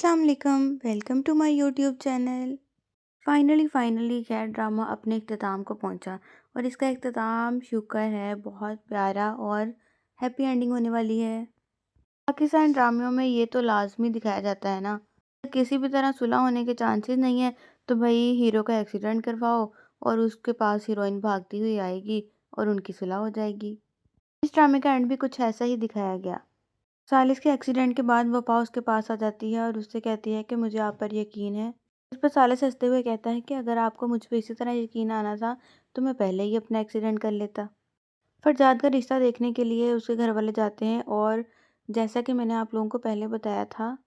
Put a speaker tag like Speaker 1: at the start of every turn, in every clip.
Speaker 1: अस्सलाम वालेकुम, welcome to my YouTube channel. Finally Khaie drama अपने इख्तिताम को पहुंचा और इसका इख्तिताम शुक्र है बहुत प्यारा और हैप्पी एंडिंग होने वाली है। पाकिस्तान ड्रामियों में ये तो लाजमी दिखाया जाता है ना, किसी भी तरह सुलह होने के चांसेस नहीं है तो भाई हीरो का एक्सीडेंट करवाओ और उसके पास हीरोइन भागती हुई आएगी और उनकी सुलह हो जाएगी। इस ड्रामे का एंड भी कुछ ऐसा ही दिखाया गया। सालिस के एक्सीडेंट के बाद वफा उसके पास आ जाती है और उससे कहती है कि मुझे आप पर यकीन है। इस पर सालिस हंसते हुए कहता है कि अगर आपको मुझ पर इसी तरह यकीन आना था तो मैं पहले ही अपना एक्सीडेंट कर लेता। फरजाद का रिश्ता देखने के लिए उसके घर वाले जाते हैं और जैसा कि मैंने आप लोगों को पहले बताया था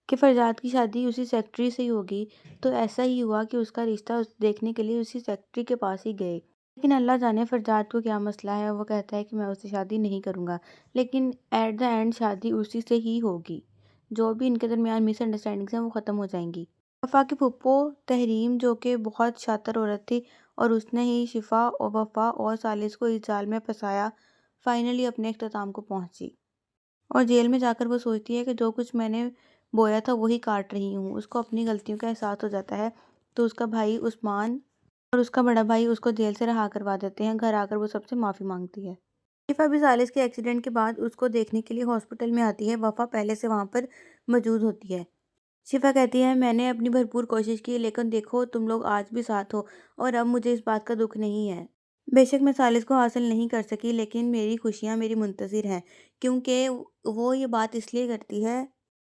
Speaker 1: कि फरजाद की शादी उसी सेक्रेटरी से ही होगी, तो ऐसा ही हुआ कि उसका रिश्ता देखने के लिए उसी सेक्रेटरी के पास ही गए। लेकिन अल्लाह जाने फरजाद को क्या मसला है, वो कहता है कि मैं उससे शादी नहीं करूँगा, लेकिन एट द एंड शादी उसी से ही होगी। जो भी इनके दरमियान मिसअंडरस्टैंडिंग्स हैं वो ख़त्म हो जाएंगी। वफ़ा की फुप्पो तहरीम जो कि बहुत शातिर औरत थी और उसने ही शिफा और वफ़ा और सालिस को इस जाल में फंसाया, फाइनली अपने इख्तिताम को पहुंची और जेल में जाकर वो सोचती है कि जो कुछ मैंने बोया था वही काट रही हूँ। उसको अपनी गलतियों का एहसास हो जाता है, तो उसका भाई उस्मान और उसका बड़ा भाई उसको जेल से रिहा करवा देते हैं। घर आकर वो सबसे माफ़ी मांगती है। शिफा भी सालिस के एक्सीडेंट के बाद उसको देखने के लिए हॉस्पिटल में आती है। वफ़ा पहले से वहाँ पर मौजूद होती है। शिफा कहती है मैंने अपनी भरपूर कोशिश की, लेकिन देखो तुम लोग आज भी साथ हो और अब मुझे इस बात का दुख नहीं है। बेशक मैं सालिस को हासिल नहीं कर सकी, लेकिन मेरी खुशियाँ मेरी मुंतज़िर हैं, क्योंकि वो ये बात इसलिए करती है,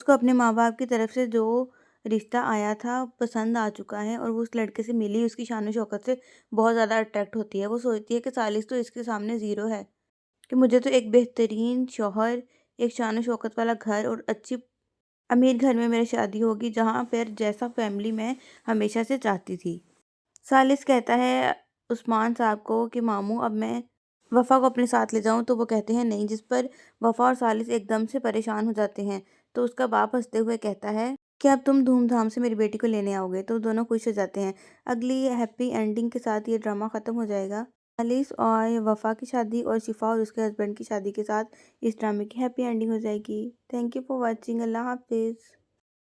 Speaker 1: उसको अपने माँ बाप की तरफ से जो रिश्ता आया था पसंद आ चुका है और वो उस लड़के से मिली उसकी शान शौकत से बहुत ज़्यादा अट्रैक्ट होती है। वो सोचती है कि सालिस तो इसके सामने ज़ीरो है, कि मुझे तो एक बेहतरीन शौहर, एक शान शौकत वाला घर और अच्छी अमीर घर में मेरी शादी होगी, जहाँ पर जैसा फैमिली मैं हमेशा से चाहती थी। सालिस कहता है उस्मान साहब को कि मामू अब मैं वफ़ा को अपने साथ ले जाऊं, तो वो कहते हैं नहीं, जिस पर वफ़ा और सालिस एकदम से परेशान हो जाते हैं। तो उसका बाप हंसते हुए कहता है कि अब तुम धूमधाम से मेरी बेटी को लेने आओगे, तो दोनों खुश हो जाते हैं। अगली हैप्पी एंडिंग के साथ ये ड्रामा ख़त्म हो जाएगा। सालिस और वफ़ा की शादी और शिफा और उसके हस्बैंड की शादी के साथ इस ड्रामे की हैप्पी एंडिंग हो जाएगी। Thank you for watching. अल्लाह हाफिज़।